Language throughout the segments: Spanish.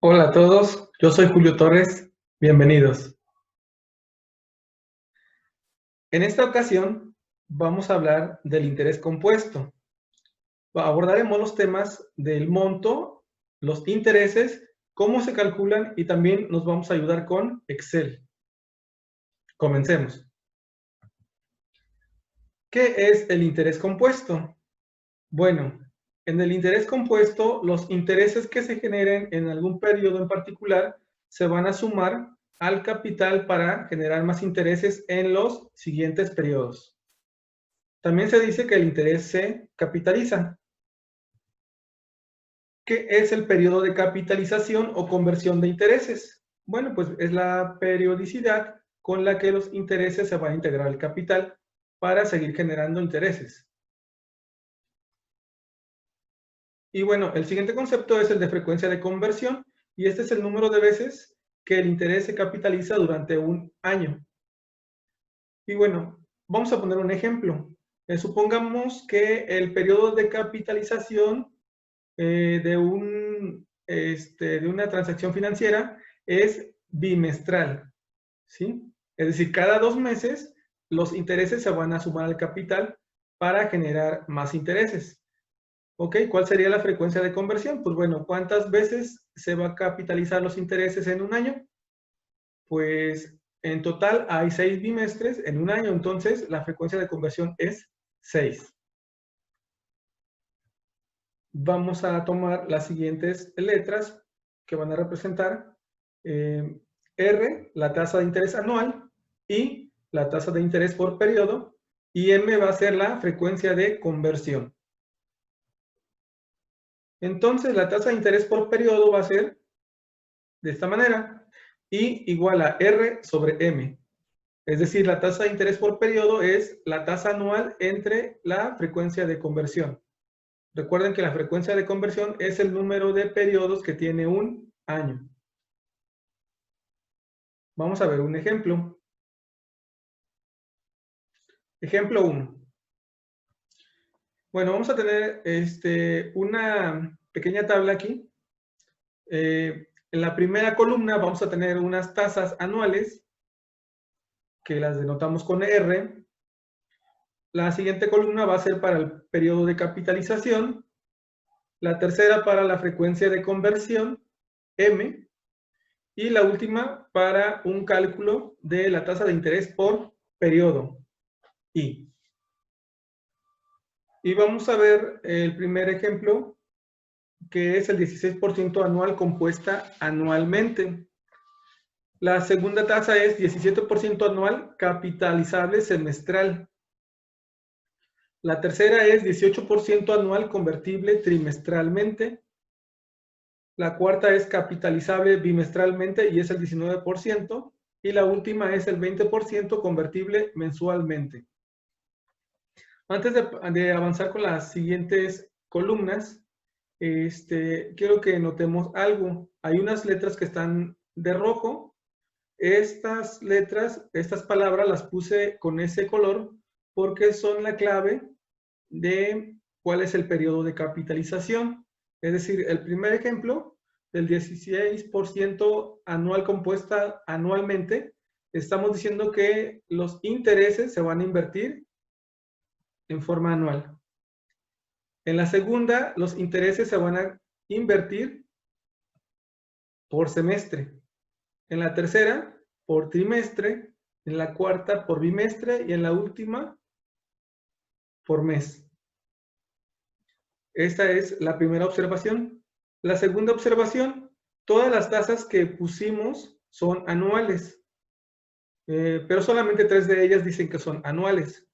Hola a todos, yo soy Julio Torres, bienvenidos. En esta ocasión vamos a hablar del interés compuesto. Abordaremos los temas del monto, los intereses, cómo se calculan y también nos vamos a ayudar con Excel. Comencemos. ¿Qué es el interés compuesto? Bueno, en el interés compuesto, los intereses que se generen en algún periodo en particular se van a sumar al capital para generar más intereses en los siguientes periodos. También se dice que el interés se capitaliza. ¿Qué es el periodo de capitalización o conversión de intereses? Bueno, pues es la periodicidad con la que los intereses se van a integrar al capital para seguir generando intereses. Y bueno, el siguiente concepto es el de frecuencia de conversión, y este es el número de veces que el interés se capitaliza durante un año. Y bueno, vamos a poner un ejemplo. Supongamos que el periodo de capitalización de una transacción financiera es bimestral, ¿sí? Es decir, cada 2 meses los intereses se van a sumar al capital para generar más intereses. ¿Ok? ¿Cuál sería la frecuencia de conversión? Pues bueno, ¿cuántas veces se va a capitalizar los intereses en un año? Pues en total hay 6 bimestres en un año, entonces la frecuencia de conversión es 6. Vamos a tomar las siguientes letras que van a representar R, la tasa de interés anual, I, la tasa de interés por periodo, y M va a ser la frecuencia de conversión. Entonces, la tasa de interés por periodo va a ser de esta manera, I igual a R sobre M. Es decir, la tasa de interés por periodo es la tasa anual entre la frecuencia de conversión. Recuerden que la frecuencia de conversión es el número de periodos que tiene un año. Vamos a ver un ejemplo. Ejemplo 1. Bueno, vamos a tener una pequeña tabla aquí. En la primera columna vamos a tener unas tasas anuales que las denotamos con R. La siguiente columna va a ser para el periodo de capitalización. La tercera para la frecuencia de conversión, M. Y la última para un cálculo de la tasa de interés por periodo, I. Y vamos a ver el primer ejemplo, que es el 16% anual compuesta anualmente. La segunda tasa es 17% anual capitalizable semestral. La tercera es 18% anual convertible trimestralmente. La cuarta es capitalizable bimestralmente y es el 19%. Y la última es el 20% convertible mensualmente. Antes de avanzar con las siguientes columnas, quiero que notemos algo. Hay unas letras que están de rojo. Estas letras, estas palabras las puse con ese color porque son la clave de cuál es el periodo de capitalización. Es decir, el primer ejemplo del 16% anual compuesta anualmente, estamos diciendo que los intereses se van a invertir en forma anual. En la segunda, los intereses se van a invertir por semestre. En la tercera, por trimestre. En la cuarta, por bimestre. Y en la última, por mes. Esta es la primera observación. La segunda observación, todas las tasas que pusimos son anuales, pero solamente 3 de ellas dicen que son anuales.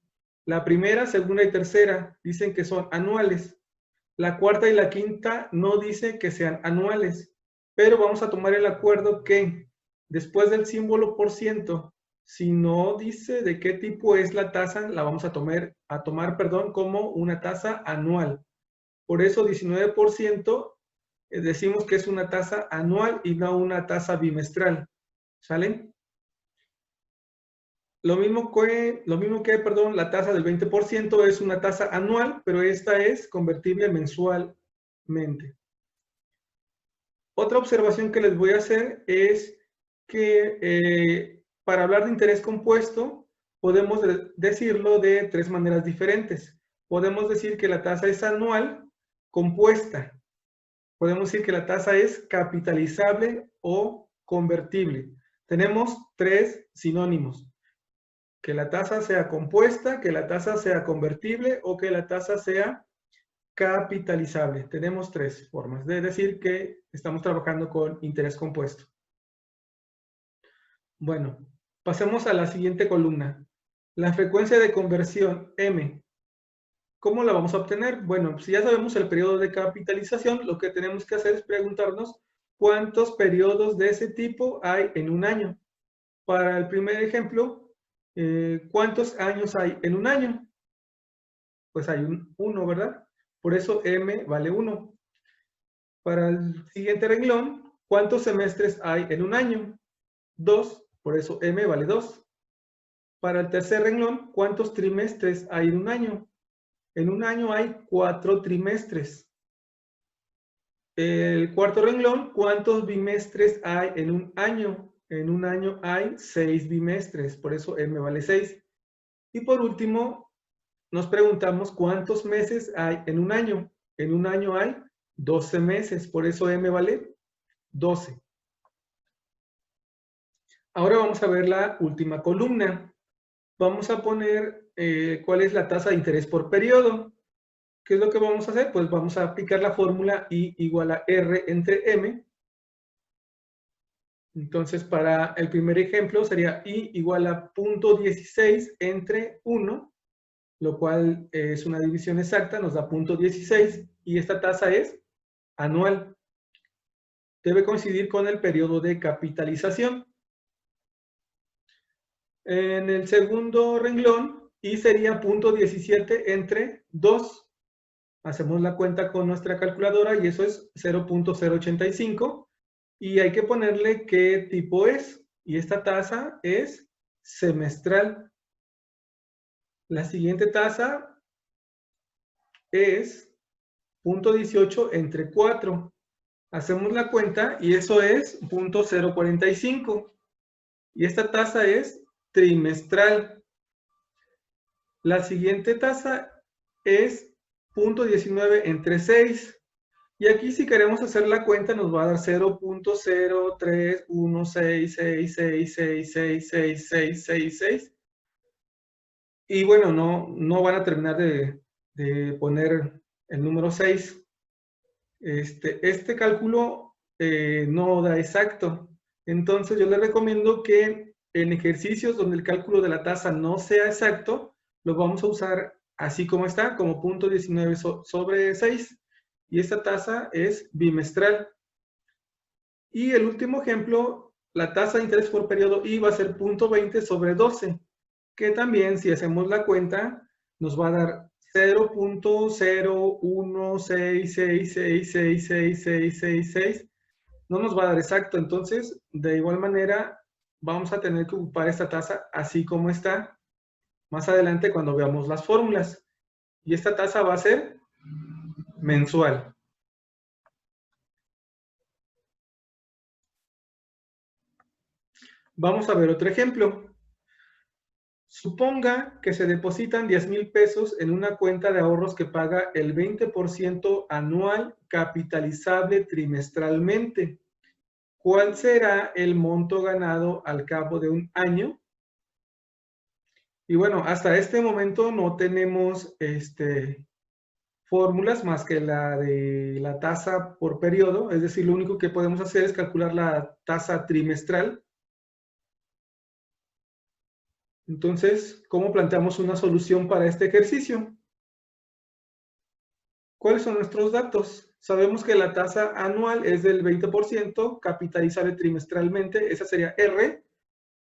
La primera, segunda y tercera dicen que son anuales. La cuarta y la quinta no dicen que sean anuales, pero vamos a tomar el acuerdo que después del símbolo por ciento, si no dice de qué tipo es la tasa, la vamos a tomar como una tasa anual. Por eso 19% decimos que es una tasa anual y no una tasa bimestral. ¿Sale? Lo mismo que, la tasa del 20% es una tasa anual, pero esta es convertible mensualmente. Otra observación que les voy a hacer es que para hablar de interés compuesto podemos decirlo de tres maneras diferentes. Podemos decir que la tasa es anual compuesta. Podemos decir que la tasa es capitalizable o convertible. Tenemos tres sinónimos. Que la tasa sea compuesta, que la tasa sea convertible o que la tasa sea capitalizable. Tenemos tres formas de decir que estamos trabajando con interés compuesto. Bueno, pasemos a la siguiente columna. La frecuencia de conversión M. ¿Cómo la vamos a obtener? Bueno, si ya sabemos el periodo de capitalización, lo que tenemos que hacer es preguntarnos cuántos periodos de ese tipo hay en un año. Para el primer ejemplo, ¿cuántos años hay en un año? Pues hay uno, ¿verdad? Por eso M vale 1. Para el siguiente renglón, ¿cuántos semestres hay en un año? 2, por eso M vale 2. Para el tercer renglón, ¿cuántos trimestres hay en un año? En un año hay 4 trimestres. El cuarto renglón, ¿cuántos bimestres hay en un año? En un año hay 6 bimestres, por eso M vale 6. Y por último, nos preguntamos cuántos meses hay en un año. En un año hay 12 meses, por eso M vale 12. Ahora vamos a ver la última columna. Vamos a poner cuál es la tasa de interés por periodo. ¿Qué es lo que vamos a hacer? Pues vamos a aplicar la fórmula I igual a R entre M. Entonces, para el primer ejemplo sería I igual a 0.16 entre 1, lo cual es una división exacta, nos da 0.16, y esta tasa es anual. Debe coincidir con el periodo de capitalización. En el segundo renglón, I sería 0.17 entre 2. Hacemos la cuenta con nuestra calculadora y eso es 0.085. Y hay que ponerle qué tipo es. Y esta tasa es semestral. La siguiente tasa es 0.18 entre 4. Hacemos la cuenta y eso es 0.045. Y esta tasa es trimestral. La siguiente tasa es 0.19 entre 6. Y aquí si queremos hacer la cuenta nos va a dar 0.0316666666666. Y bueno, no van a terminar de poner el número 6. Este cálculo no da exacto. Entonces yo les recomiendo que en ejercicios donde el cálculo de la tasa no sea exacto, lo vamos a usar así como está, como 0.19 sobre 6. Y esta tasa es bimestral. Y el último ejemplo, la tasa de interés por periodo I va a ser 0.20 sobre 12, que también si hacemos la cuenta nos va a dar 0.01666666666. No nos va a dar exacto, entonces de igual manera vamos a tener que ocupar esta tasa así como está más adelante cuando veamos las fórmulas. Y esta tasa va a ser mensual. Vamos a ver otro ejemplo. Suponga que se depositan 10,000 pesos en una cuenta de ahorros que paga el 20% anual capitalizable trimestralmente. ¿Cuál será el monto ganado al cabo de un año? Y bueno, hasta este momento no tenemos fórmulas más que la de la tasa por periodo, es decir, lo único que podemos hacer es calcular la tasa trimestral. Entonces, ¿cómo planteamos una solución para este ejercicio? ¿Cuáles son nuestros datos? Sabemos que la tasa anual es del 20%, capitalizable trimestralmente, esa sería R.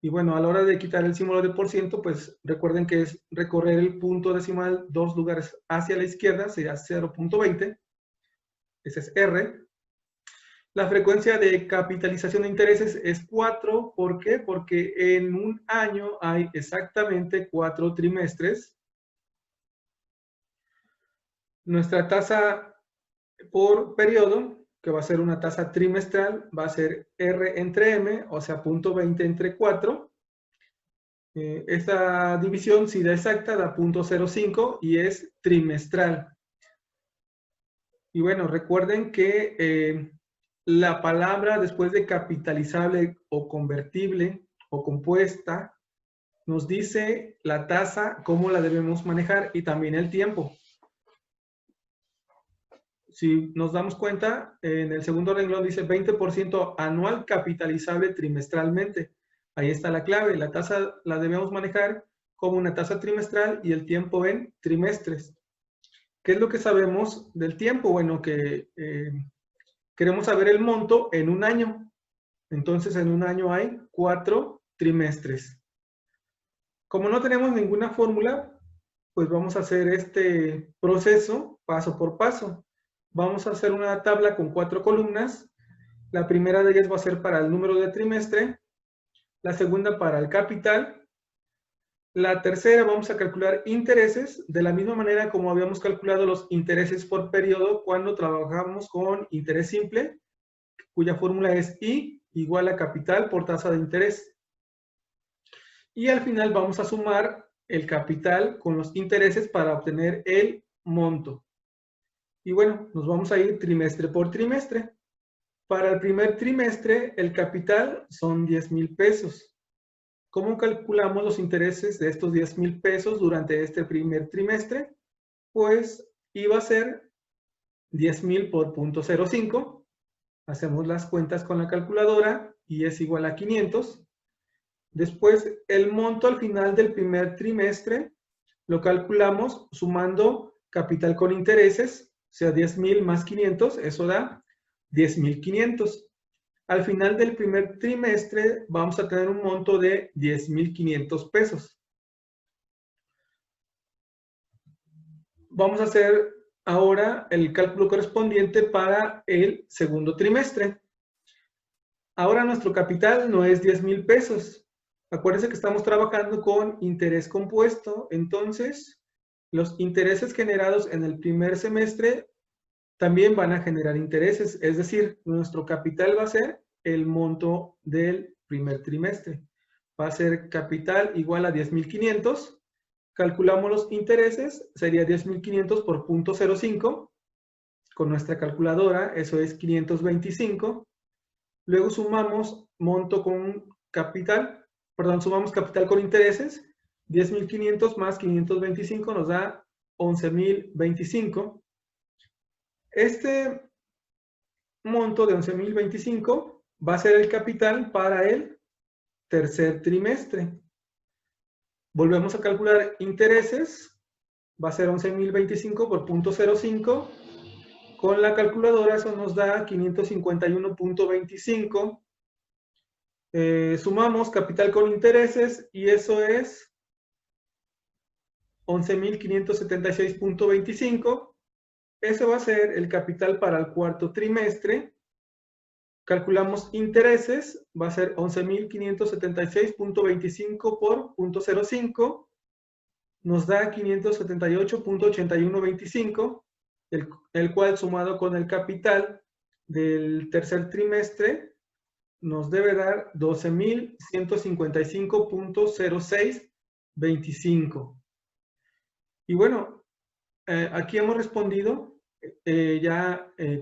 Y bueno, a la hora de quitar el símbolo de por ciento, pues recuerden que es recorrer el punto decimal 2 lugares hacia la izquierda, sería 0.20. Ese es R. La frecuencia de capitalización de intereses es 4. ¿Por qué? Porque en un año hay exactamente 4 trimestres. Nuestra tasa por periodo que va a ser una tasa trimestral, va a ser R entre M, o sea, 0.20 entre 4. Esta división, si da exacta, da 0.05 y es trimestral. Y bueno, recuerden que la palabra después de capitalizable o convertible o compuesta nos dice la tasa, cómo la debemos manejar y también el tiempo. Si nos damos cuenta, en el segundo renglón dice 20% anual capitalizable trimestralmente. Ahí está la clave. La tasa la debemos manejar como una tasa trimestral y el tiempo en trimestres. ¿Qué es lo que sabemos del tiempo? Bueno, que queremos saber el monto en un año. Entonces, en un año hay 4 trimestres. Como no tenemos ninguna fórmula, pues vamos a hacer este proceso paso por paso. Vamos a hacer una tabla con 4 columnas. La primera de ellas va a ser para el número de trimestre, la segunda para el capital, la tercera vamos a calcular intereses, de la misma manera como habíamos calculado los intereses por periodo cuando trabajamos con interés simple, cuya fórmula es I igual a capital por tasa de interés. Y al final vamos a sumar el capital con los intereses para obtener el monto. Y bueno, nos vamos a ir trimestre por trimestre. Para el primer trimestre, el capital son 10,000 pesos. ¿Cómo calculamos los intereses de estos 10,000 pesos durante este primer trimestre? Pues iba a ser 10,000 por 0.05. Hacemos las cuentas con la calculadora y es igual a 500. Después, el monto al final del primer trimestre lo calculamos sumando capital con intereses, o sea, 10,000 más 500, eso da 10,500. Al final del primer trimestre vamos a tener un monto de 10,500 pesos. Vamos a hacer ahora el cálculo correspondiente para el segundo trimestre. Ahora nuestro capital no es 10,000 pesos. Acuérdense que estamos trabajando con interés compuesto, entonces los intereses generados en el primer semestre también van a generar intereses, es decir, nuestro capital va a ser el monto del primer trimestre. Va a ser capital igual a 10,500. Calculamos los intereses, sería 10,500 por 0.05. Con nuestra calculadora, eso es 525. Luego sumamos monto con capital, perdón, sumamos capital con intereses. 10,500 más 525 nos da 11,025. Este monto de 11,025 va a ser el capital para el tercer trimestre. Volvemos a calcular intereses. Va a ser 11,025 por 0.05. Con la calculadora eso nos da 551.25. Sumamos capital con intereses y eso es 11,576.25. Ese va a ser el capital para el cuarto trimestre. Calculamos intereses, va a ser 11,576.25 por 0.05. Nos da 578.8125, el cual sumado con el capital del tercer trimestre nos debe dar 12,155.0625. Y bueno, aquí hemos respondido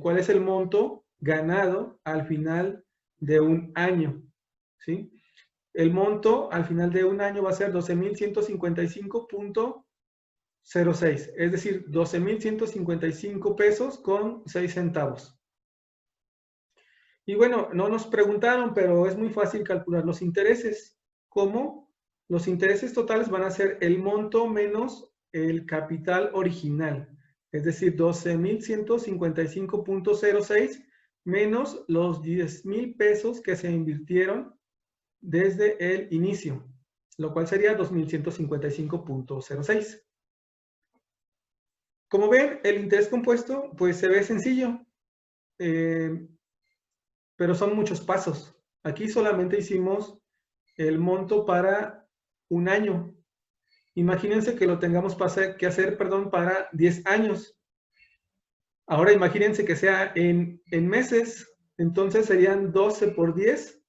cuál es el monto ganado al final de un año, ¿sí? El monto al final de un año va a ser 12,155.06, es decir, 12,155 pesos con 6 centavos. Y bueno, no nos preguntaron, pero es muy fácil calcular los intereses. ¿Cómo? Los intereses totales van a ser el monto menos el capital original, es decir, 12,155.06 menos los 10,000 pesos que se invirtieron desde el inicio, lo cual sería 2,155.06. Como ven, el interés compuesto pues se ve sencillo, pero son muchos pasos. Aquí solamente hicimos el monto para un año. Imagínense que lo tengamos que hacer para 10 años. Ahora imagínense que sea en meses, entonces serían 12 por 10,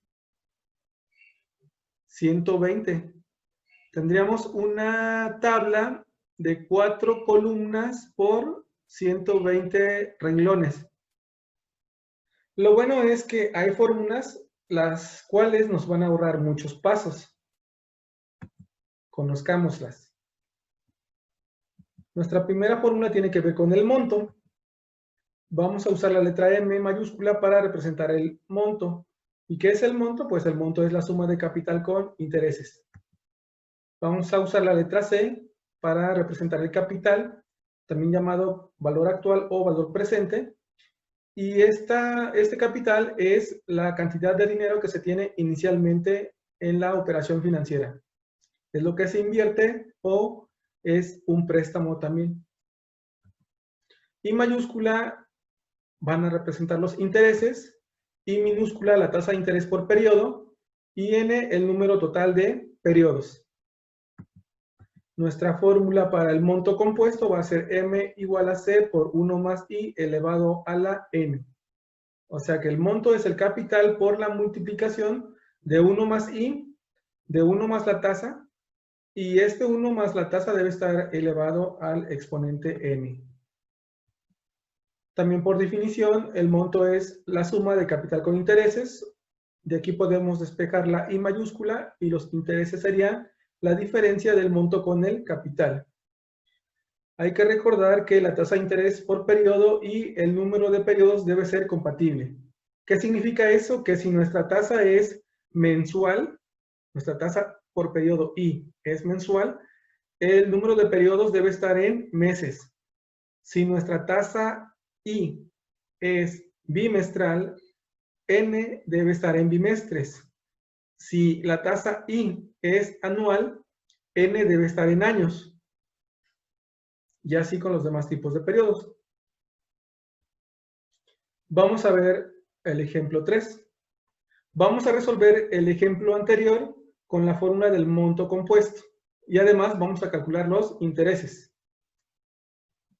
120. Tendríamos una tabla de 4 columnas por 120 renglones. Lo bueno es que hay fórmulas las cuales nos van a ahorrar muchos pasos. Conozcámoslas. Nuestra primera fórmula tiene que ver con el monto. Vamos a usar la letra M mayúscula para representar el monto. ¿Y qué es el monto? Pues el monto es la suma de capital con intereses. Vamos a usar la letra C para representar el capital, también llamado valor actual o valor presente. Y este capital es la cantidad de dinero que se tiene inicialmente en la operación financiera. Es lo que se invierte o es un préstamo también. Y mayúscula van a representar los intereses, y minúscula la tasa de interés por periodo, y n el número total de periodos. Nuestra fórmula para el monto compuesto va a ser m igual a c por 1 más i elevado a la n. O sea que el monto es el capital por la multiplicación de 1 más i, de 1 más la tasa, y este 1 más la tasa debe estar elevado al exponente n. También por definición, el monto es la suma de capital con intereses. De aquí podemos despejar la I mayúscula y los intereses serían la diferencia del monto con el capital. Hay que recordar que la tasa de interés por periodo y el número de periodos debe ser compatible. ¿Qué significa eso? Que si nuestra tasa es mensual, nuestra tasa por periodo I es mensual, el número de periodos debe estar en meses. Si nuestra tasa I es bimestral, N debe estar en bimestres. Si la tasa I es anual, N debe estar en años. Y así con los demás tipos de periodos. Vamos a ver el ejemplo 3. Vamos a resolver el ejemplo anterior con la fórmula del monto compuesto. Y además vamos a calcular los intereses.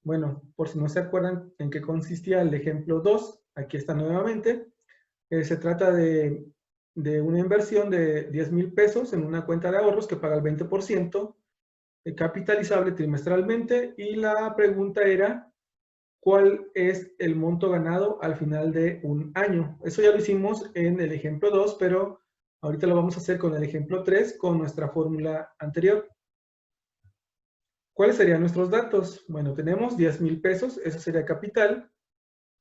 Bueno, por si no se acuerdan en qué consistía el ejemplo 2, aquí está nuevamente. Se trata de una inversión de 10,000 pesos en una cuenta de ahorros que paga el 20%, capitalizable trimestralmente, y la pregunta era, ¿cuál es el monto ganado al final de un año? Eso ya lo hicimos en el ejemplo 2, pero ahorita lo vamos a hacer con el ejemplo 3, con nuestra fórmula anterior. ¿Cuáles serían nuestros datos? Bueno, tenemos 10,000 pesos, eso sería capital.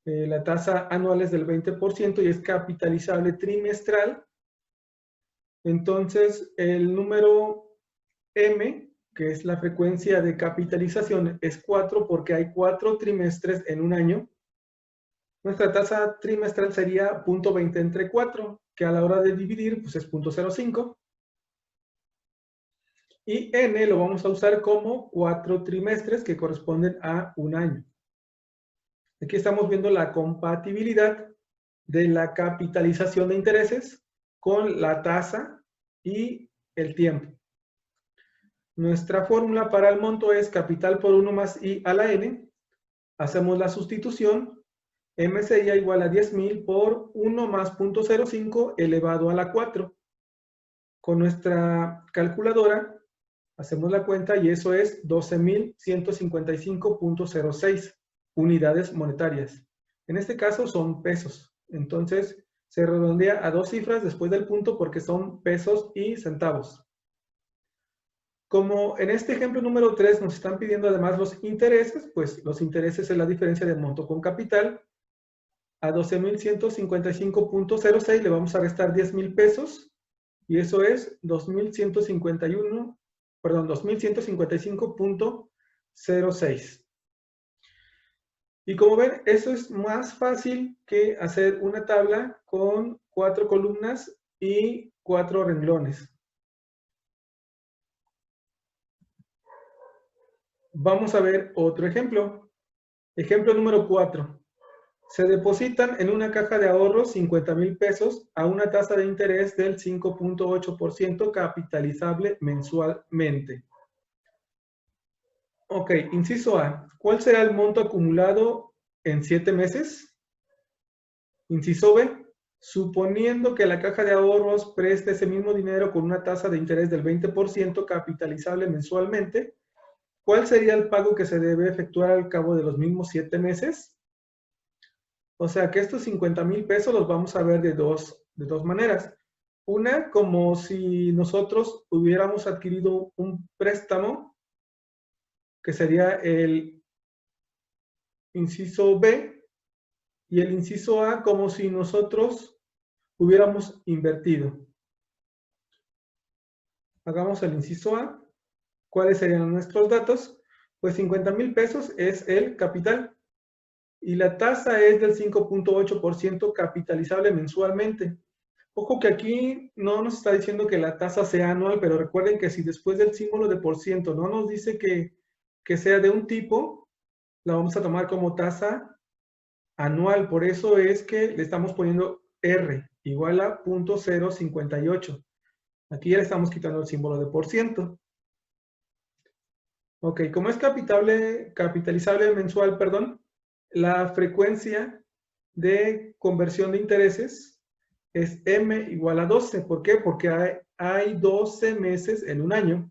La tasa anual es del 20% y es capitalizable trimestral. Entonces, el número M, que es la frecuencia de capitalización, es 4 porque hay 4 trimestres en un año. Nuestra tasa trimestral sería 0.20 entre 4, que a la hora de dividir pues es 0.05. Y N lo vamos a usar como 4 trimestres que corresponden a un año. Aquí estamos viendo la compatibilidad de la capitalización de intereses con la tasa y el tiempo. Nuestra fórmula para el monto es capital por 1 más i a la n. Hacemos la sustitución. M sería igual a 10,000 por 1 más 0.05 elevado a la 4. Con nuestra calculadora hacemos la cuenta y eso es 12,155.06 unidades monetarias. En este caso son pesos. Entonces se redondea a 2 cifras después del punto porque son pesos y centavos. Como en este ejemplo número 3 nos están pidiendo además los intereses, pues los intereses es la diferencia de monto con capital. A 12,155.06 le vamos a restar 10,000 pesos y eso es 2,155.06. Y como ven, eso es más fácil que hacer una tabla con 4 columnas y 4 renglones. Vamos a ver otro ejemplo. Ejemplo número 4. Se depositan en una caja de ahorros 50,000 pesos a una tasa de interés del 5.8% capitalizable mensualmente. Ok, inciso A. ¿Cuál será el monto acumulado en 7 meses. Inciso B, suponiendo que la caja de ahorros preste ese mismo dinero con una tasa de interés del 20% capitalizable mensualmente, ¿cuál sería el pago que se debe efectuar al cabo de los mismos 7 meses? O sea que estos 50,000 pesos los vamos a ver de dos maneras. Una, como si nosotros hubiéramos adquirido un préstamo, que sería el inciso B, y el inciso A como si nosotros hubiéramos invertido. Hagamos el inciso A. ¿Cuáles serían nuestros datos? Pues 50,000 pesos es el capital y la tasa es del 5.8% capitalizable mensualmente. Ojo que aquí no nos está diciendo que la tasa sea anual, pero recuerden que si después del símbolo de por ciento no nos dice que sea de un tipo, la vamos a tomar como tasa anual. Por eso es que le estamos poniendo R igual a 0.058. Aquí ya le estamos quitando el símbolo de por ciento. Ok, como es capitalizable mensual, perdón, la frecuencia de conversión de intereses es M igual a 12. ¿Por qué? Porque hay 12 meses en un año.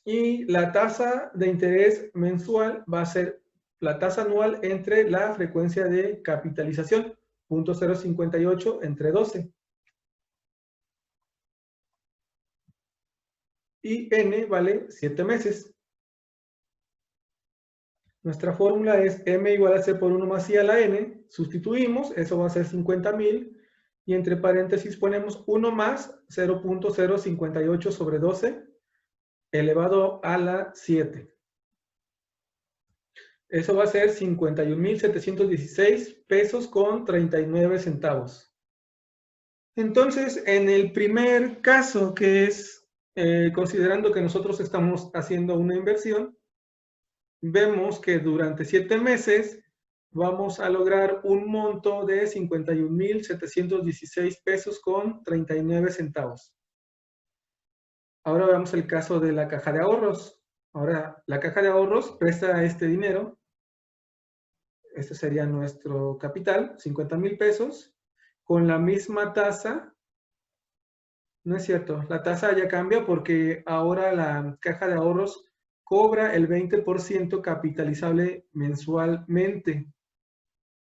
Y la tasa de interés mensual va a ser la tasa anual entre la frecuencia de capitalización, 0.058 entre 12. Y N vale 7 meses. Nuestra fórmula es M igual a C por 1 más I a la N. Sustituimos, eso va a ser 50,000. Y entre paréntesis ponemos 1 más 0.058 sobre 12 elevado a la 7. Eso va a ser 51,716 pesos con 39 centavos. Entonces, en el primer caso, que es considerando que nosotros estamos haciendo una inversión, vemos que durante 7 meses vamos a lograr un monto de 51,716 pesos con 39 centavos. Ahora veamos el caso de la caja de ahorros. Ahora, la caja de ahorros presta este dinero. Este sería nuestro capital, 50,000 pesos, con la misma tasa. No es cierto, la tasa ya cambia porque ahora la caja de ahorros cobra el 20% capitalizable mensualmente.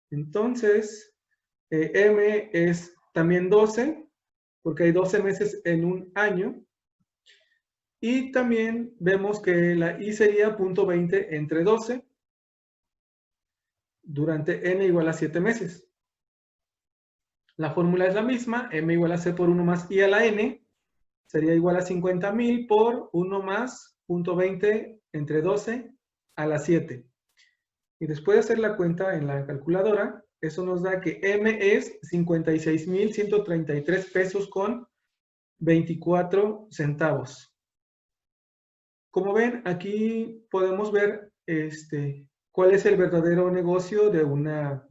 Entonces, M es también 12, porque hay 12 meses en un año. Y también vemos que la I sería 0.20 entre 12 durante N igual a 7 meses. La fórmula es la misma, M igual a C por 1 más I a la N, sería igual a 50,000 por 1 más 0.20 entre 12 a la 7. Y después de hacer la cuenta en la calculadora, eso nos da que M es 56,133 pesos con 24 centavos. Como ven, aquí podemos ver cuál es el verdadero negocio de una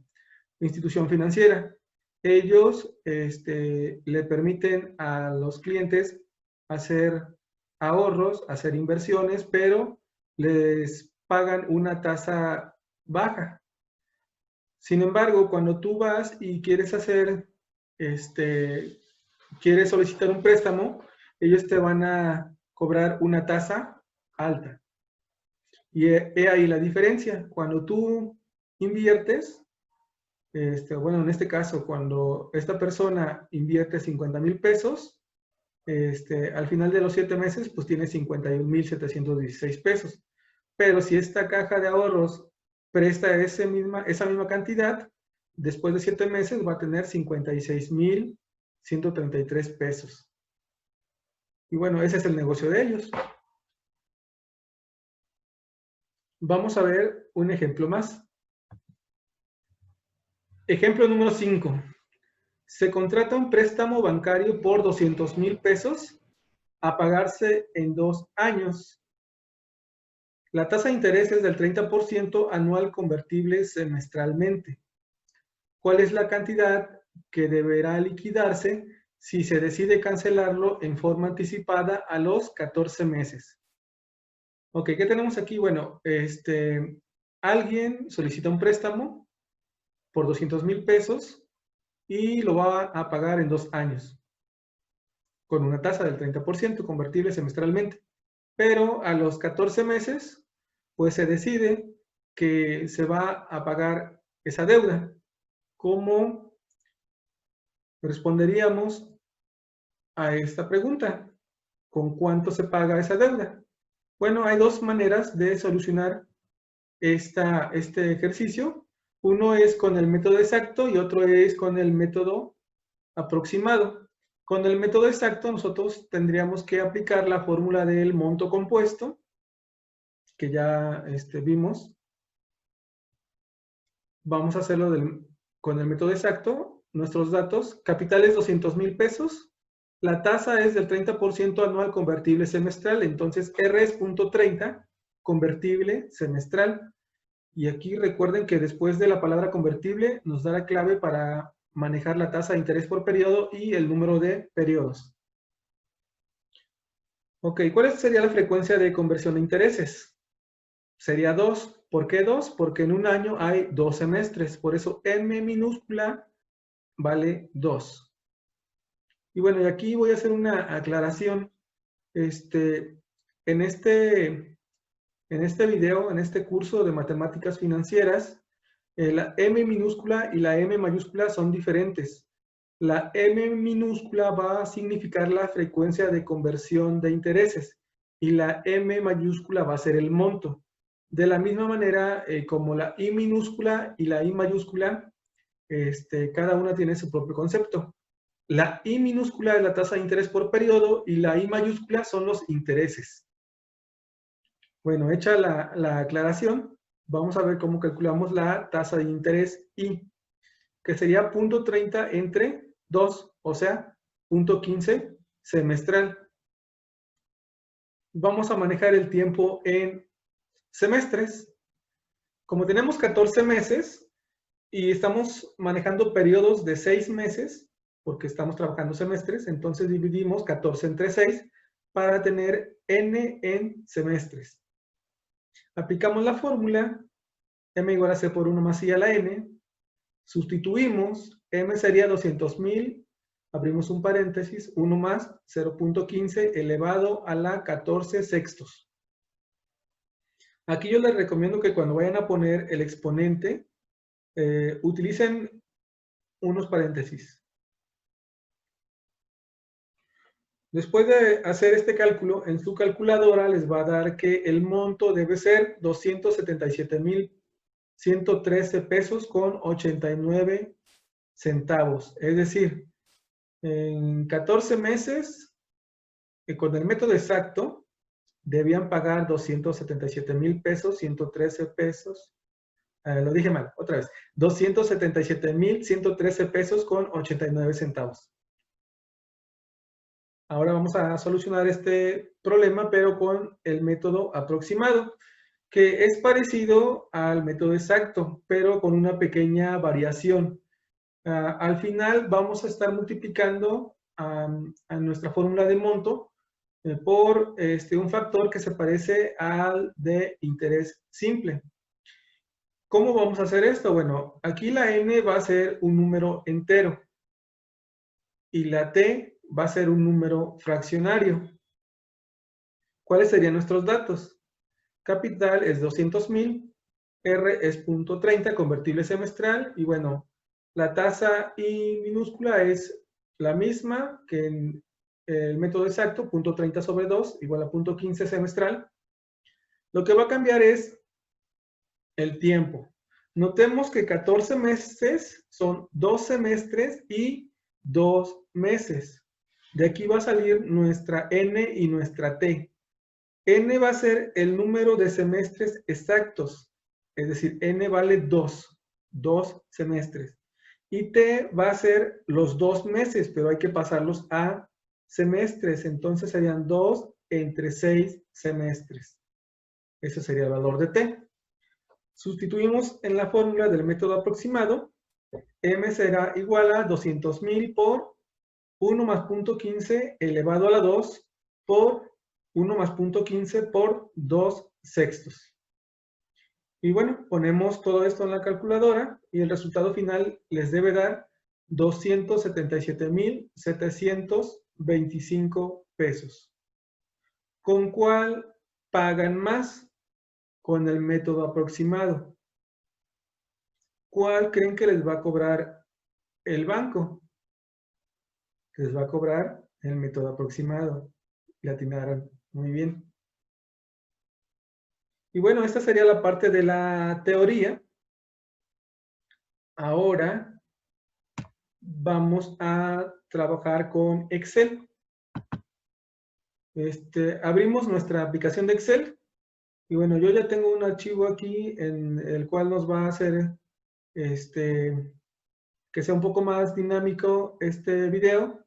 institución financiera. Ellos le permiten a los clientes hacer ahorros, hacer inversiones, pero les pagan una tasa baja. Sin embargo, cuando tú vas y quieres quieres solicitar un préstamo, ellos te van a cobrar una tasa alta. Y he ahí la diferencia. Cuando tú inviertes, bueno, en este caso, cuando esta persona invierte 50,000 pesos, al final de los 7 meses, pues tiene 51,716 pesos. Pero si esta caja de ahorros presta esa misma cantidad, después de 7 meses va a tener 56,133 pesos. Y bueno, ese es el negocio de ellos. Vamos a ver un ejemplo más. Ejemplo número 5. Se contrata un préstamo bancario por 200,000 pesos a pagarse en 2 años. La tasa de interés es del 30% anual convertible semestralmente. ¿Cuál es la cantidad que deberá liquidarse si se decide cancelarlo en forma anticipada a los 14 meses? Ok, ¿qué tenemos aquí? Bueno, alguien solicita un préstamo por 200,000 pesos y lo va a pagar en 2 años, con una tasa del 30%, convertible semestralmente. Pero a los 14 meses, pues se decide que se va a pagar esa deuda. ¿Cómo responderíamos a esta pregunta? ¿Con cuánto se paga esa deuda? Bueno, hay dos maneras de solucionar este ejercicio. Uno es con el método exacto y otro es con el método aproximado. Con el método exacto nosotros tendríamos que aplicar la fórmula del monto compuesto, que ya vimos. Vamos a hacerlo con el método exacto. Nuestros datos: capital es 200,000 pesos. La tasa es del 30% anual convertible semestral. Entonces R es 0.30 convertible semestral. Y aquí recuerden que después de la palabra convertible nos da la clave para manejar la tasa de interés por periodo y el número de periodos. Ok, ¿cuál sería la frecuencia de conversión de intereses? Sería 2. ¿Por qué 2? Porque en un año hay 2 semestres. Por eso M minúscula vale 2. Y bueno, y aquí voy a hacer una aclaración. En este video, en este curso de matemáticas financieras, la M minúscula y la M mayúscula son diferentes. La M minúscula va a significar la frecuencia de conversión de intereses y la M mayúscula va a ser el monto. De la misma manera, como la I minúscula y la I mayúscula, cada una tiene su propio concepto. La I minúscula es la tasa de interés por periodo y la I mayúscula son los intereses. Bueno, hecha la aclaración, vamos a ver cómo calculamos la tasa de interés I, que sería 0.30 entre 2, o sea, 0.15 semestral. Vamos a manejar el tiempo en semestres. Como tenemos 14 meses y estamos manejando periodos de 6 meses, porque estamos trabajando semestres, entonces dividimos 14 entre 6 para tener n en semestres. Aplicamos la fórmula m igual a c por 1 más i a la n. Sustituimos, m sería 200,000, abrimos un paréntesis, 1 más 0.15 elevado a la 14 sextos. Aquí yo les recomiendo que cuando vayan a poner el exponente, utilicen unos paréntesis. Después de hacer este cálculo, en su calculadora les va a dar que el monto debe ser 277,113 pesos con 89 centavos. Es decir, en 14 meses, con el método exacto, debían pagar 277,000 pesos, 113 pesos. Lo dije mal, otra vez. 277,113 pesos con 89 centavos. Ahora vamos a solucionar este problema, pero con el método aproximado, que es parecido al método exacto, pero con una pequeña variación. Al final vamos a estar multiplicando a nuestra fórmula de monto por un factor que se parece al de interés simple. ¿Cómo vamos a hacer esto? Bueno, aquí la n va a ser un número entero y la t va a ser un número fraccionario. ¿Cuáles serían nuestros datos? Capital es 200,000, R es 0.30 convertible semestral y bueno, la tasa I minúscula es la misma que en el método exacto, 0.30 sobre 2 igual a 0.15 semestral. Lo que va a cambiar es el tiempo. Notemos que 14 meses son 2 semestres y 2 meses. De aquí va a salir nuestra N y nuestra T. N va a ser el número de semestres exactos, es decir, N vale 2 semestres. Y T va a ser los 2 meses, pero hay que pasarlos a semestres, entonces serían 2 entre 6 semestres. Ese sería el valor de T. Sustituimos en la fórmula del método aproximado, M será igual a 200,000 por 1 más 0.15 elevado a la 2 por 1 más 0.15 por 2 sextos. Y bueno, ponemos todo esto en la calculadora y el resultado final les debe dar 277,725 pesos. ¿Con cuál pagan más? Con el método aproximado. ¿Cuál creen que les va a cobrar el banco? Les va a cobrar el método aproximado. Le atinaron. Muy bien. Y bueno, esta sería la parte de la teoría. Ahora vamos a trabajar con Excel. Abrimos nuestra aplicación de Excel. Y bueno, yo ya tengo un archivo aquí en el cual nos va a hacer que sea un poco más dinámico este video.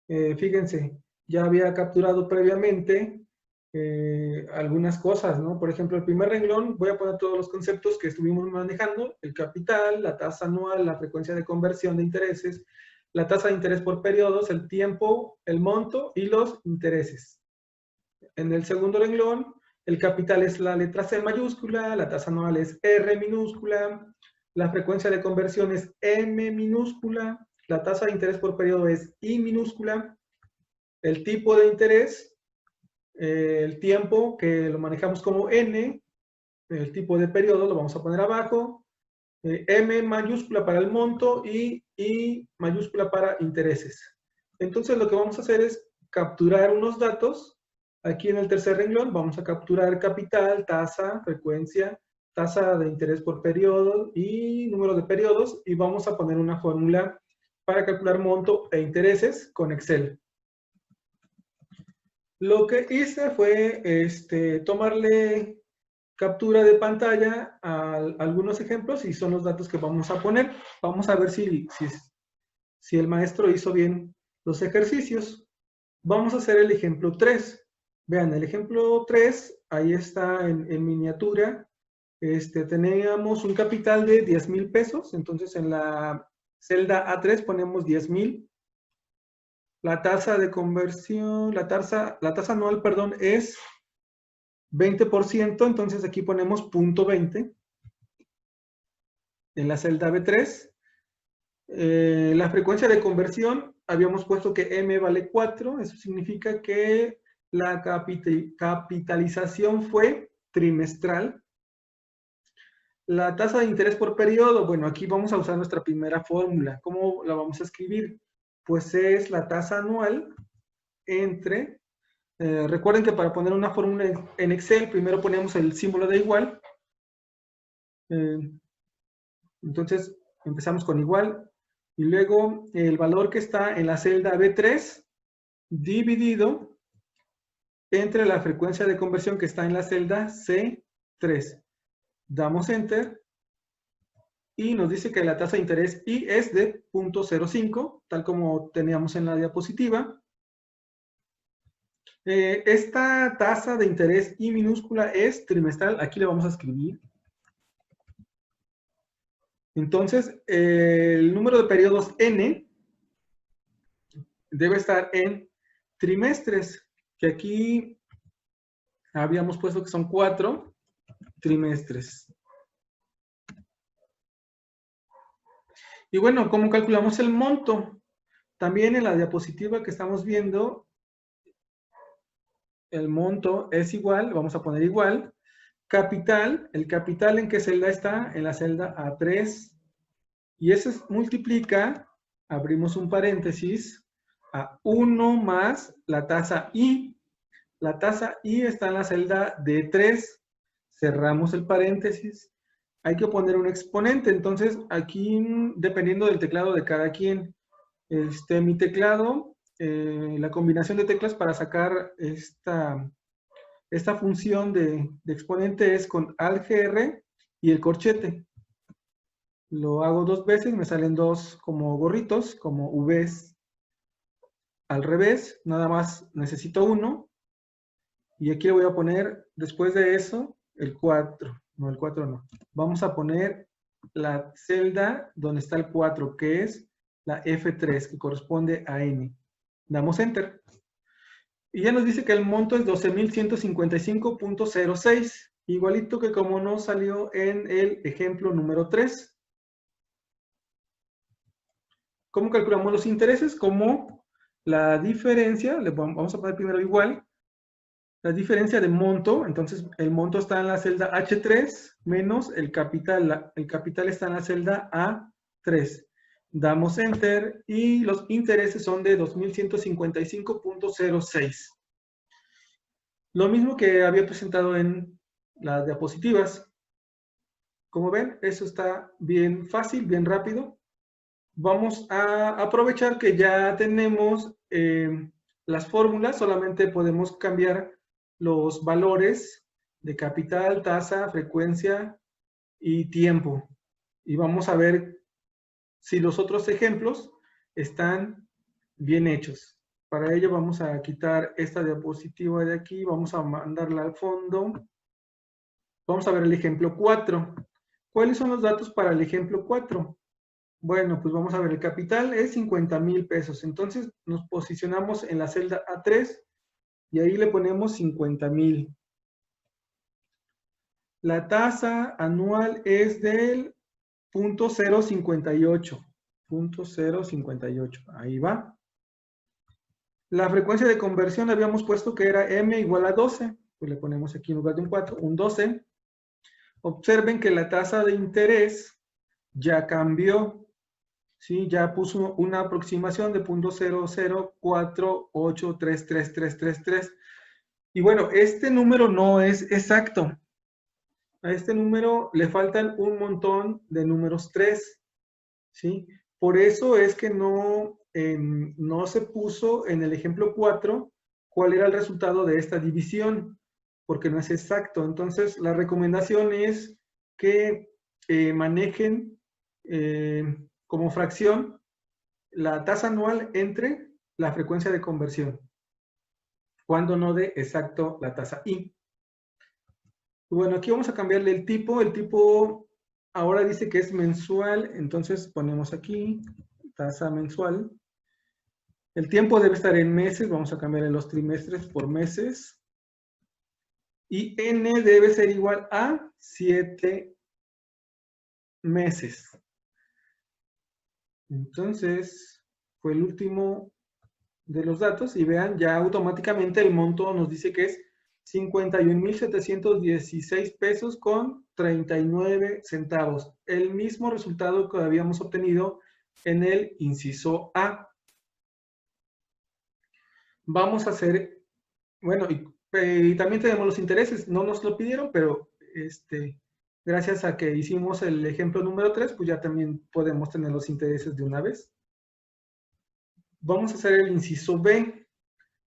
Fíjense, ya había capturado previamente algunas cosas, ¿no? Por ejemplo, el primer renglón, voy a poner todos los conceptos que estuvimos manejando: el capital, la tasa anual, la frecuencia de conversión de intereses, la tasa de interés por periodos, el tiempo, el monto y los intereses. En el segundo renglón, el capital es la letra C mayúscula, la tasa anual es R minúscula, la frecuencia de conversión es M minúscula, la tasa de interés por periodo es I minúscula, el tipo de interés, el tiempo, que lo manejamos como N, el tipo de periodo lo vamos a poner abajo, M mayúscula para el monto y I mayúscula para intereses. Entonces lo que vamos a hacer es capturar unos datos. Aquí en el tercer renglón vamos a capturar capital, tasa, frecuencia, tasa de interés por periodo y número de periodos, y vamos a poner una fórmula para calcular monto e intereses con Excel. Lo que hice fue tomarle captura de pantalla a algunos ejemplos y son los datos que vamos a poner. Vamos a ver si el maestro hizo bien los ejercicios. Vamos a hacer el ejemplo 3. Vean, el ejemplo 3, ahí está en miniatura. Teníamos un capital de 10,000 pesos, entonces en la celda A3 ponemos 10,000. La tasa de conversión, la tasa anual, perdón, es 20%, entonces aquí ponemos 0.20 en la celda B3. La frecuencia de conversión, habíamos puesto que M vale 4, eso significa que la capitalización fue trimestral. La tasa de interés por periodo, bueno, aquí vamos a usar nuestra primera fórmula. ¿Cómo la vamos a escribir? Pues es la tasa anual entre, recuerden que para poner una fórmula en Excel, primero ponemos el símbolo de igual. Entonces, empezamos con igual, y luego el valor que está en la celda B3 dividido entre la frecuencia de conversión que está en la celda C3. Damos Enter y nos dice que la tasa de interés I es de 0.05, tal como teníamos en la diapositiva. Esta tasa de interés I minúscula es trimestral, aquí le vamos a escribir. Entonces, el número de periodos N debe estar en trimestres, que aquí habíamos puesto que son 4 trimestres. Y bueno, ¿cómo calculamos el monto? También en la diapositiva que estamos viendo, el monto es igual, vamos a poner igual. Capital, ¿el capital en qué celda está? En la celda A3. Y eso multiplica, abrimos un paréntesis, a 1 más la tasa I. La tasa I está en la celda D3. Cerramos el paréntesis. Hay que poner un exponente. Entonces, aquí, dependiendo del teclado de cada quien, mi teclado, la combinación de teclas para sacar esta función de exponente es con Alt+Gr y el corchete. Lo hago 2 veces, me salen 2 como gorritos, como Vs al revés. Nada más necesito 1. Y aquí le voy a poner, después de eso, el 4. No, el 4 no. Vamos a poner la celda donde está el 4, que es la F3, que corresponde a N. Damos Enter. Y ya nos dice que el monto es 12,155.06. Igualito que como nos salió en el ejemplo número 3. ¿Cómo calculamos los intereses? Como la diferencia, vamos a poner primero igual, la diferencia de monto, entonces el monto está en la celda H3 menos el capital está en la celda A3. Damos Enter y los intereses son de 2155.06. Lo mismo que había presentado en las diapositivas. Como ven, eso está bien fácil, bien rápido. Vamos a aprovechar que ya tenemos las fórmulas, solamente podemos cambiar los valores de capital, tasa, frecuencia y tiempo. Y vamos a ver si los otros ejemplos están bien hechos. Para ello vamos a quitar esta diapositiva de aquí, vamos a mandarla al fondo. Vamos a ver el ejemplo 4. ¿Cuáles son los datos para el ejemplo 4? Bueno, pues vamos a ver, el capital es 50,000 pesos. Entonces nos posicionamos en la celda A3 y ahí le ponemos 50,000. La tasa anual es del 0.058. 0.058. Ahí va. La frecuencia de conversión habíamos puesto que era M igual a 12. Pues le ponemos aquí en lugar de un 4, un 12. Observen que la tasa de interés ya cambió. ¿Sí? Ya puso una aproximación de 0.004833333. Y bueno, este número no es exacto. A este número le faltan un montón de números 3. ¿Sí? Por eso es que no se puso en el ejemplo 4 cuál era el resultado de esta división, porque no es exacto. Entonces, la recomendación es que manejen como fracción la tasa anual entre la frecuencia de conversión, cuando no dé exacto la tasa I. Bueno, aquí vamos a cambiarle el tipo. El tipo ahora dice que es mensual, entonces ponemos aquí tasa mensual. El tiempo debe estar en meses, vamos a cambiarle los trimestres por meses. Y N debe ser igual a 7 meses. Entonces, fue el último de los datos y vean, ya automáticamente el monto nos dice que es 51,716 pesos con 39 centavos. El mismo resultado que habíamos obtenido en el inciso A. Vamos a hacer, bueno, y también tenemos los intereses. No nos lo pidieron, pero gracias a que hicimos el ejemplo número 3, pues ya también podemos tener los intereses de una vez. Vamos a hacer el inciso B.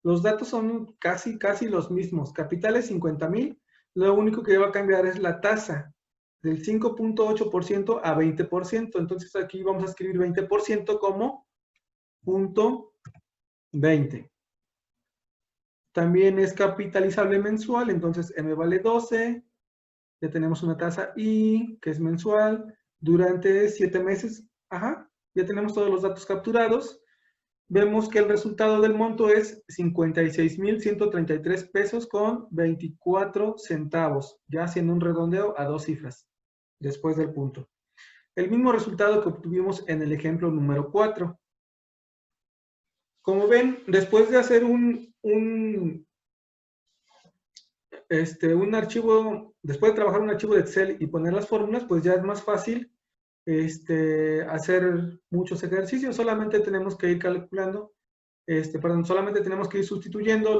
Los datos son casi los mismos. Capital es 50,000. Lo único que va a cambiar es la tasa del 5.8% a 20%. Entonces aquí vamos a escribir 20% como punto 20. También es capitalizable mensual, entonces M vale 12. Ya tenemos una tasa I, que es mensual, durante 7 meses. Ajá, ya tenemos todos los datos capturados. Vemos que el resultado del monto es 56,133 pesos con 24 centavos, ya haciendo un redondeo a 2 cifras, después del punto. El mismo resultado que obtuvimos en el ejemplo número 4. Como ven, después de hacer un archivo, después de trabajar un archivo de Excel y poner las fórmulas, pues ya es más fácil hacer muchos ejercicios. Solamente tenemos que ir calculando. Solamente tenemos que ir sustituyendo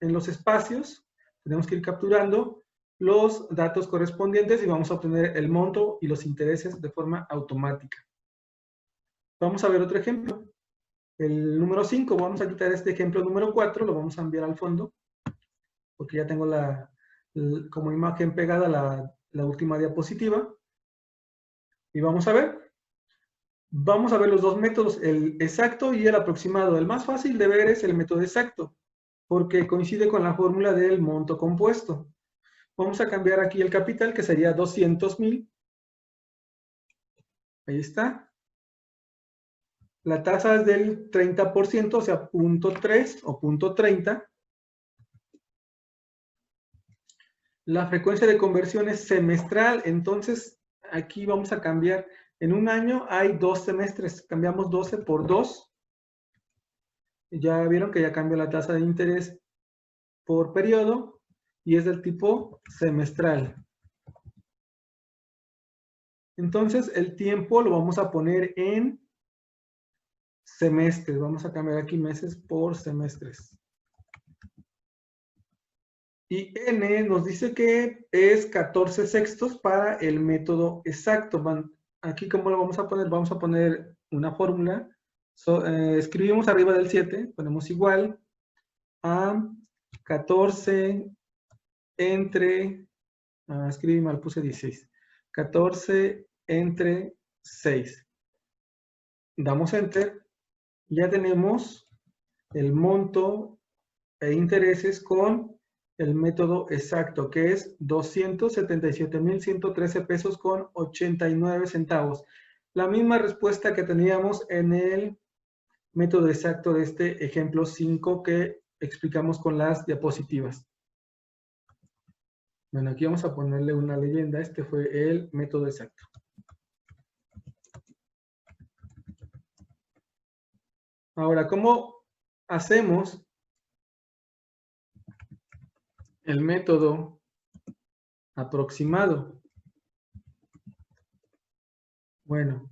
en los espacios, tenemos que ir capturando los datos correspondientes y vamos a obtener el monto y los intereses de forma automática. Vamos a ver otro ejemplo. El número 5, vamos a quitar este ejemplo número 4, lo vamos a enviar al fondo, porque ya tengo como imagen pegada la última diapositiva. Y vamos a ver. Vamos a ver los dos métodos, el exacto y el aproximado. El más fácil de ver es el método exacto, porque coincide con la fórmula del monto compuesto. Vamos a cambiar aquí el capital, que sería 200,000. Ahí está. La tasa es del 30%, o sea, 0.3 o 0.30. La frecuencia de conversión es semestral, entonces aquí vamos a cambiar. En un año hay 2 semestres, cambiamos 12 por 2. Ya vieron que ya cambia la tasa de interés por periodo y es del tipo semestral. Entonces el tiempo lo vamos a poner en semestres. Vamos a cambiar aquí meses por semestres. Y n nos dice que es 14 sextos para el método exacto. Aquí, ¿cómo lo vamos a poner? Vamos a poner una fórmula. Escribimos arriba del 7, ponemos igual a 14 entre, escribí mal, puse 16. 14 entre 6. Damos Enter. Ya tenemos el monto e intereses con el método exacto, que es 277,113 pesos con 89 centavos. La misma respuesta que teníamos en el método exacto de este ejemplo 5 que explicamos con las diapositivas. Bueno, aquí vamos a ponerle una leyenda. Este fue el método exacto. Ahora, ¿cómo hacemos el método aproximado? Bueno,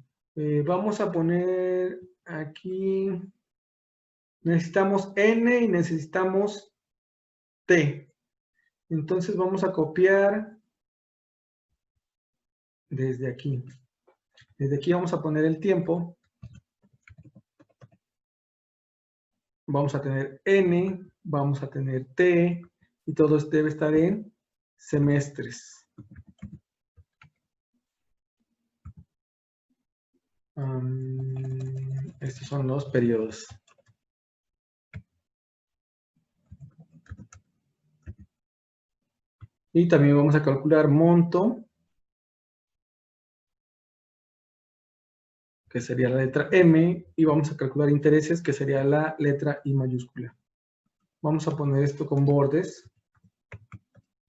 vamos a poner aquí, necesitamos n y necesitamos t. Entonces vamos a copiar desde aquí. Desde aquí vamos a poner el tiempo. Vamos a tener n, vamos a tener t, y todo esto debe estar en semestres. Estos son los periodos. Y también vamos a calcular monto, que sería la letra M, y vamos a calcular intereses, que sería la letra I mayúscula. Vamos a poner esto con bordes.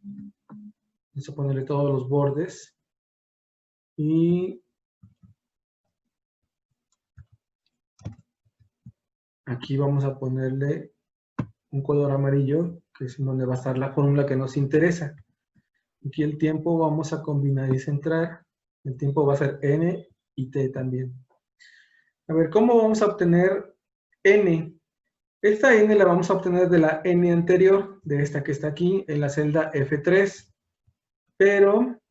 Vamos a ponerle todos los bordes. Y aquí vamos a ponerle un color amarillo, que es donde va a estar la fórmula que nos interesa. Aquí el tiempo vamos a combinar y centrar. El tiempo va a ser n y t también. A ver, ¿cómo vamos a obtener n? Esta n la vamos a obtener de la n anterior, de esta que está aquí, en la celda F3. Pero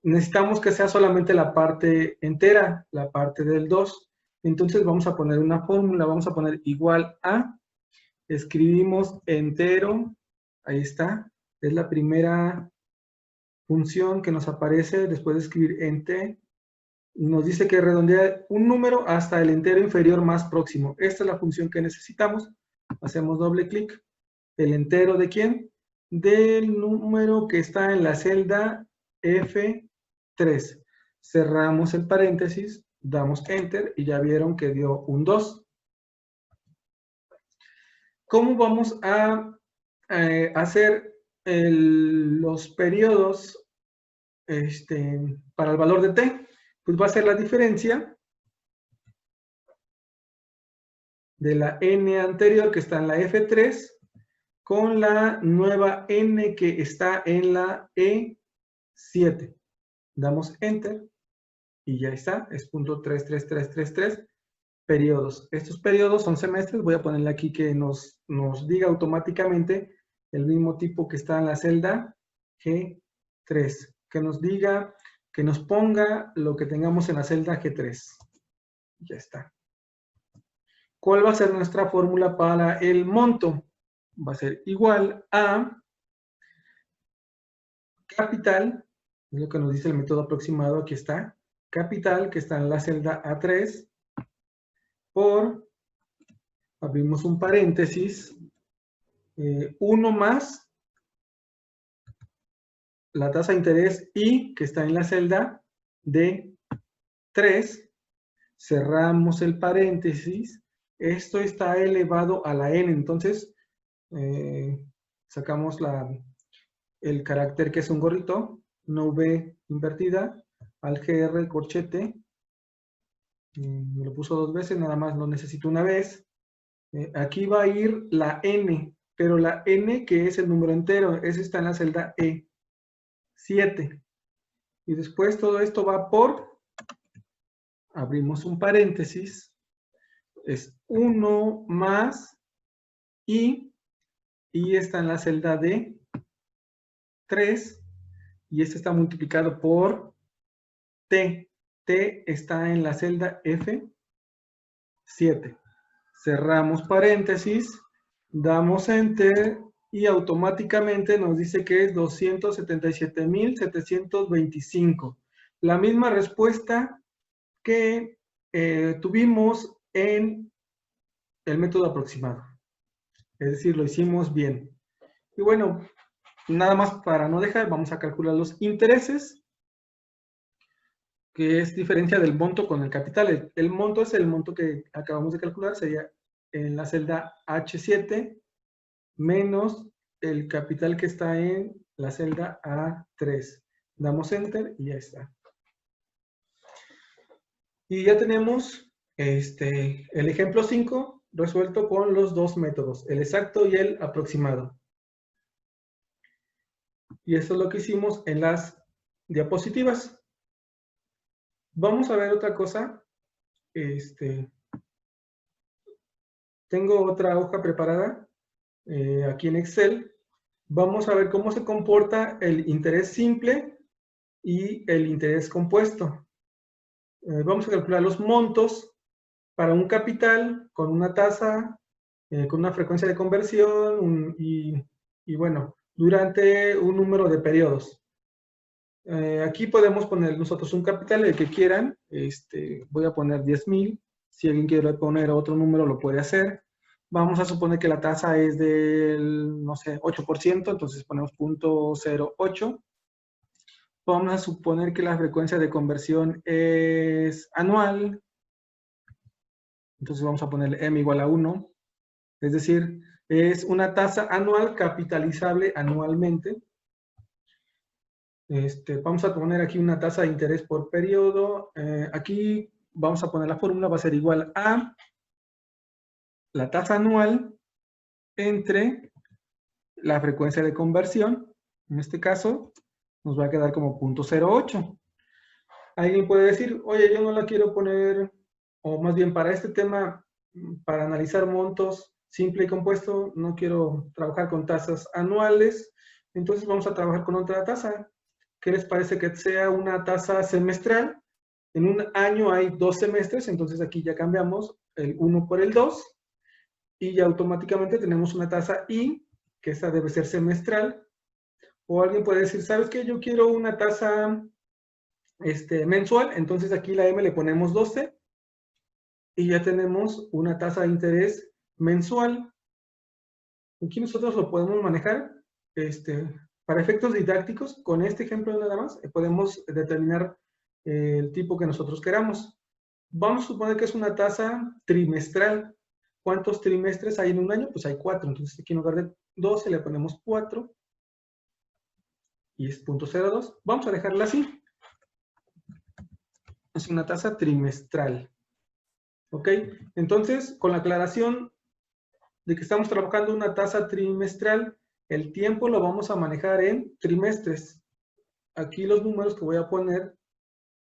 necesitamos que sea solamente la parte entera, la parte del 2. Entonces vamos a poner una fórmula, vamos a poner igual a, escribimos entero, ahí está, es la primera función que nos aparece después de escribir ent, y nos dice que redondea un número hasta el entero inferior más próximo. Esta es la función que necesitamos. Hacemos doble clic. ¿El entero de quién? Del número que está en la celda F3. Cerramos el paréntesis, damos Enter y ya vieron que dio un 2. ¿Cómo vamos a hacer los periodos para el valor de t? Pues va a ser la diferencia de la n anterior que está en la F3 con la nueva n que está en la E7. Damos Enter y ya está, es punto 33333 periodos. Estos periodos son semestres, voy a ponerle aquí que nos diga automáticamente el mismo tipo que está en la celda G3, que nos diga, que nos ponga lo que tengamos en la celda G3. Ya está. ¿Cuál va a ser nuestra fórmula para el monto? Va a ser igual a capital, es lo que nos dice el método aproximado, aquí está, capital, que está en la celda A3, por, abrimos un paréntesis, 1 más la tasa de interés I, que está en la celda D3, cerramos el paréntesis, esto está elevado a la n, entonces sacamos el carácter que es un gorrito, una V invertida, al GR corchete, me lo puso 2 veces, nada más lo necesito una vez. Aquí va a ir la N, pero la N que es el número entero, ese está en la celda E7. Y después todo esto va por, abrimos un paréntesis, es 1 más I está en la celda D3, y este está multiplicado por T. T está en la celda F7. Cerramos paréntesis, damos Enter y automáticamente nos dice que es 277.725. La misma respuesta que tuvimos en el método aproximado. Es decir, lo hicimos bien. Y bueno, nada más para no dejar, vamos a calcular los intereses, que es diferencia del monto con el capital. El monto es el monto que acabamos de calcular, sería en la celda H7 menos el capital que está en la celda A3. Damos Enter y ya está. Y ya tenemos el ejemplo 5 resuelto con los dos métodos, el exacto y el aproximado. Y eso es lo que hicimos en las diapositivas. Vamos a ver otra cosa. Tengo otra hoja preparada aquí en Excel. Vamos a ver cómo se comporta el interés simple y el interés compuesto. Vamos a calcular los montos para un capital con una tasa, con una frecuencia de conversión y bueno, durante un número de periodos. Aquí podemos poner nosotros un capital, el que quieran. Voy a poner 10,000. Si alguien quiere poner otro número, lo puede hacer. Vamos a suponer que la tasa es del, no sé, 8%, entonces ponemos 0.08. Vamos a suponer que la frecuencia de conversión es anual. Entonces vamos a ponerle M igual a 1. Es decir, es una tasa anual capitalizable anualmente. Vamos a poner aquí una tasa de interés por periodo. Aquí vamos a poner la fórmula, va a ser igual a la tasa anual entre la frecuencia de conversión. En este caso, nos va a quedar como 0.08. Alguien puede decir, oye, yo no la quiero poner, o más bien para este tema, para analizar montos simple y compuesto, no quiero trabajar con tasas anuales, entonces vamos a trabajar con otra tasa. ¿Qué les parece que sea una tasa semestral? En un año hay 2 semestres, entonces aquí ya cambiamos el 1 por el 2 y ya automáticamente tenemos una tasa I, que esta debe ser semestral. O alguien puede decir, ¿sabes qué? Yo quiero una tasa mensual, entonces aquí la M le ponemos 12 y ya tenemos una tasa de interés mensual. Aquí nosotros lo podemos manejar para efectos didácticos. Con este ejemplo nada más podemos determinar el tipo que nosotros queramos. Vamos a suponer que es una tasa trimestral. ¿Cuántos trimestres hay en un año? Pues hay 4. Entonces aquí en lugar de 12 le ponemos 4 y es 0.02. Vamos a dejarla así. Es una tasa trimestral. ¿Ok? Entonces, con la aclaración de que estamos trabajando una tasa trimestral, el tiempo lo vamos a manejar en trimestres. Aquí los números que voy a poner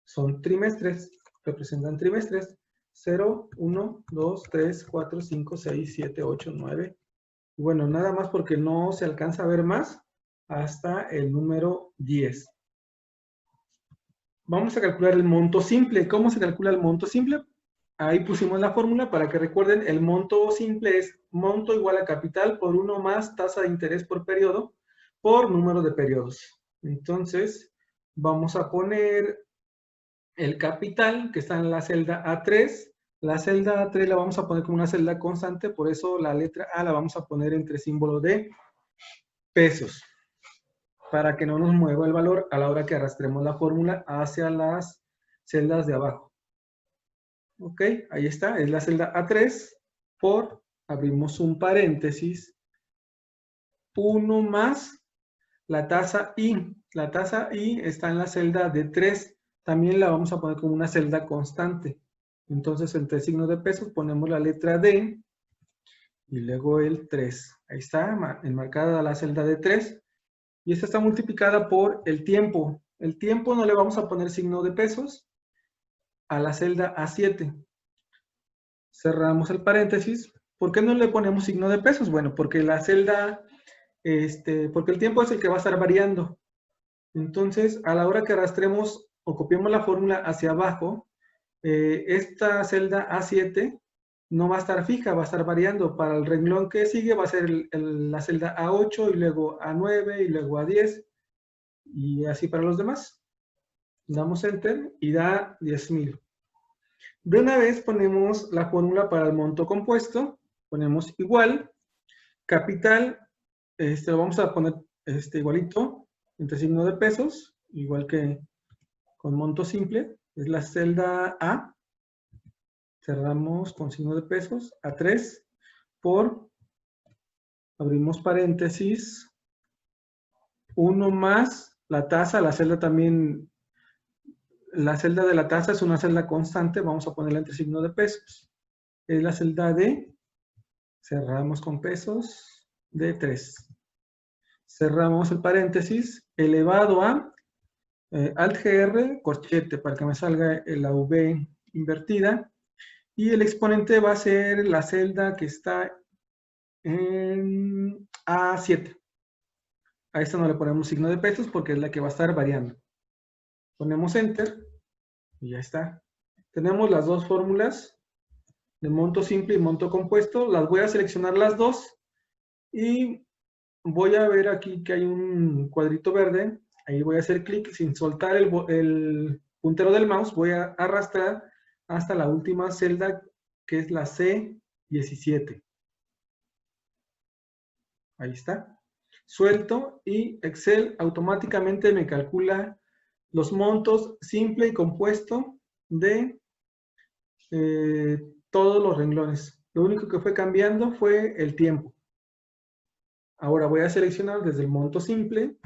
son trimestres, representan trimestres. 0, 1, 2, 3, 4, 5, 6, 7, 8, 9. Y bueno, nada más porque no se alcanza a ver más hasta el número 10. Vamos a calcular el monto simple. ¿Cómo se calcula el monto simple? Ahí pusimos la fórmula para que recuerden, el monto simple es monto igual a capital por 1 más tasa de interés por periodo por número de periodos. Entonces, vamos a poner el capital que está en la celda A3. La celda A3 la vamos a poner como una celda constante, por eso la letra A la vamos a poner entre símbolo de pesos, para que no nos mueva el valor a la hora que arrastremos la fórmula hacia las celdas de abajo. Ok, ahí está, es la celda A3 por, abrimos un paréntesis, 1 más la tasa I. La tasa I está en la celda D3. También la vamos a poner como una celda constante. Entonces, entre signos de pesos ponemos la letra D y luego el 3. Ahí está, enmarcada la celda D3. Y esta está multiplicada por el tiempo. El tiempo no le vamos a poner signo de pesos a la celda A7. Cerramos el paréntesis. ¿Por qué no le ponemos signo de pesos? Bueno, porque la celda, porque el tiempo es el que va a estar variando. Entonces, a la hora que arrastremos o copiemos la fórmula hacia abajo, esta celda A7 no va a estar fija, va a estar variando. Para el renglón que sigue va a ser la celda A8 y luego A9 y luego A10 y así para los demás. Damos Enter y da 10,000. De una vez ponemos la fórmula para el monto compuesto, ponemos igual, capital, lo vamos a poner igualito, entre signo de pesos, igual que con monto simple, es la celda A, cerramos con signo de pesos, A3, por, abrimos paréntesis, 1 más la tasa, la celda también, la celda de la tasa es una celda constante, vamos a ponerla entre signo de pesos, es la celda D, cerramos con pesos, D3. Cerramos el paréntesis, elevado a Alt-GR, corchete, para que me salga la V invertida. Y el exponente va a ser la celda que está en A7. A esta no le ponemos signo de pesos porque es la que va a estar variando. Ponemos Enter y ya está. Tenemos las dos fórmulas de monto simple y monto compuesto. Las voy a seleccionar las dos y voy a ver aquí que hay un cuadrito verde. Ahí voy a hacer clic sin soltar el puntero del mouse. Voy a arrastrar hasta la última celda que es la C17. Ahí está. Suelto y Excel automáticamente me calcula los montos simple y compuesto de todos los renglones. Lo único que fue cambiando fue el tiempo. Ahora voy a seleccionar desde el monto simple,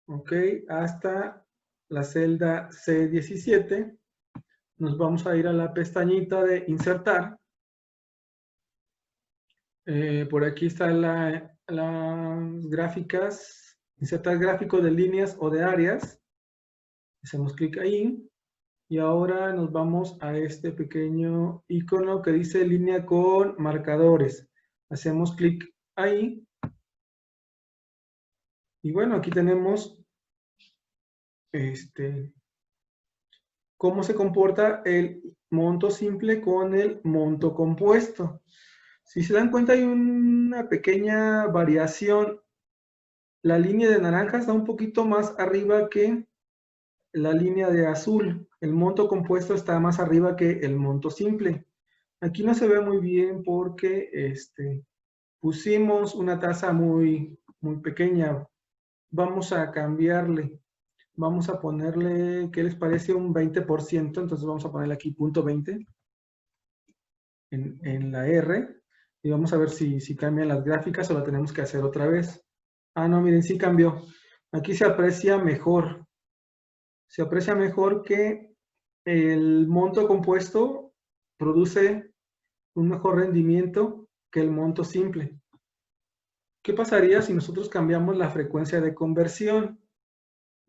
ok, hasta la celda C17. Nos vamos a ir a la pestañita de insertar. Por aquí están las gráficas, insertar gráfico de líneas o de áreas. Hacemos clic ahí. Y ahora nos vamos a este pequeño icono que dice línea con marcadores. Hacemos clic ahí. Y bueno, aquí tenemos cómo se comporta el monto simple con el monto compuesto. Si se dan cuenta hay una pequeña variación. La línea de naranja está un poquito más arriba que la línea de azul. El monto compuesto está más arriba que el monto simple. Aquí no se ve muy bien porque pusimos una tasa muy pequeña. Vamos a cambiarle. Vamos a ponerle, ¿qué les parece? Un 20%. Entonces vamos a ponerle aquí punto 20 en la R. Y vamos a ver si cambian las gráficas o la tenemos que hacer otra vez. Ah, no, miren, sí cambió. Aquí se aprecia mejor. Se aprecia mejor que el monto compuesto produce un mejor rendimiento que el monto simple. ¿Qué pasaría si nosotros cambiamos la frecuencia de conversión?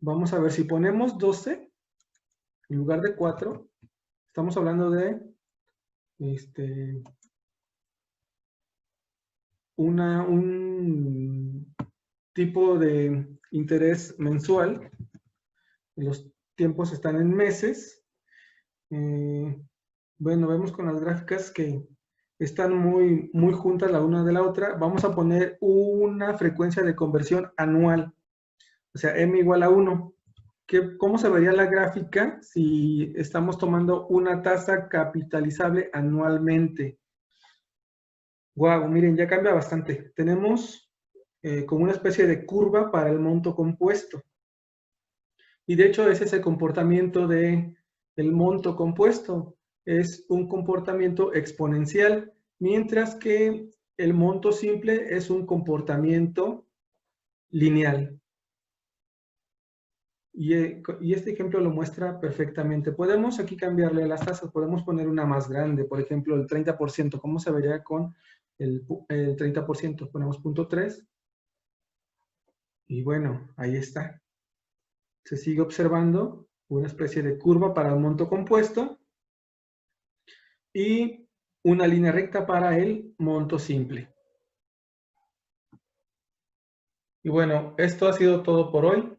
Vamos a ver, si ponemos 12 en lugar de 4, estamos hablando de un tipo de interés mensual. Los tiempos están en meses. Bueno, vemos con las gráficas que están muy juntas la una de la otra. Vamos a poner una frecuencia de conversión anual. O sea, m igual a 1. ¿Cómo se vería la gráfica si estamos tomando una tasa capitalizable anualmente? Wow, miren, ya cambia bastante. Tenemos como una especie de curva para el monto compuesto. Y de hecho ese es el comportamiento del monto compuesto. Es un comportamiento exponencial, mientras que el monto simple es un comportamiento lineal. Y este ejemplo lo muestra perfectamente. Podemos aquí cambiarle las tasas, podemos poner una más grande, por ejemplo, el 30%. ¿Cómo se vería con el 30%? Ponemos 0.3. Y bueno, ahí está. Se sigue observando una especie de curva para el monto compuesto y una línea recta para el monto simple. Y bueno, esto ha sido todo por hoy.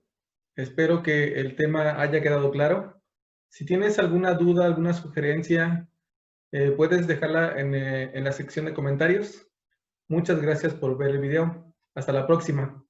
Espero que el tema haya quedado claro. Si tienes alguna duda, alguna sugerencia, puedes dejarla en la sección de comentarios. Muchas gracias por ver el video. Hasta la próxima.